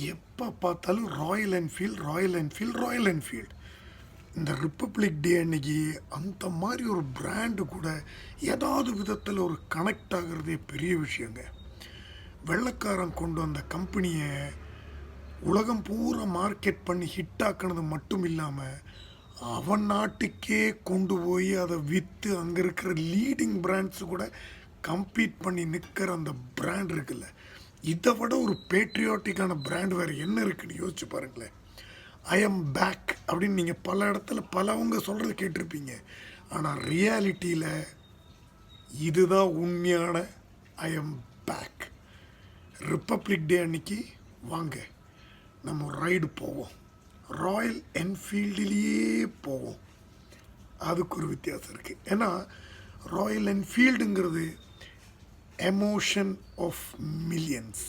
எப்போ பார்த்தாலும் Royal Enfield Royal Enfield Royal Enfield. இந்த ரிப்பப்ளிக் டே அன்னைக்கு அந்த மாதிரி ஒரு பிராண்டு கூட ஏதாவது விதத்தில் ஒரு கனெக்ட் ஆகிறதே பெரிய விஷயங்க. வெள்ளைக்காரன் கொண்டு வந்த கம்பெனியை உலகம் பூரா மார்க்கெட் பண்ணி ஹிட் ஆக்கினது மட்டும் இல்லாமல் அவன் நாட்டுக்கே கொண்டு போய் அதை விற்று அங்கே இருக்கிற லீடிங் பிராண்ட்ஸு கூட கம்பீட் பண்ணி நிற்கிற அந்த பிராண்ட் இருக்குல்ல, இதை விட ஒரு பேட்ரியாட்டிக்கான பிராண்ட் வேறு என்ன இருக்குன்னு யோசிச்சு பாருங்களேன். ஐ எம் பேக் அப்படின்னு நீங்கள் பல இடத்துல பலவங்க சொல்கிறது கேட்டிருப்பீங்க. ஆனால் ரியாலிட்டியில் இதுதான் உண்மையான ஐ எம் பேக். ரிப்பப்ளிக் டே அன்னைக்கு வாங்க நம்ம ரைடு போவோம், ராயல் என்ஃபீல்டிலேயே போவோம். அதுக்கு ஒரு வித்தியாசம் இருக்குது. ஏன்னா ராயல் என்ஃபீல்டுங்கிறது எமோஷன் ஆஃப் மில்லியன்ஸ்.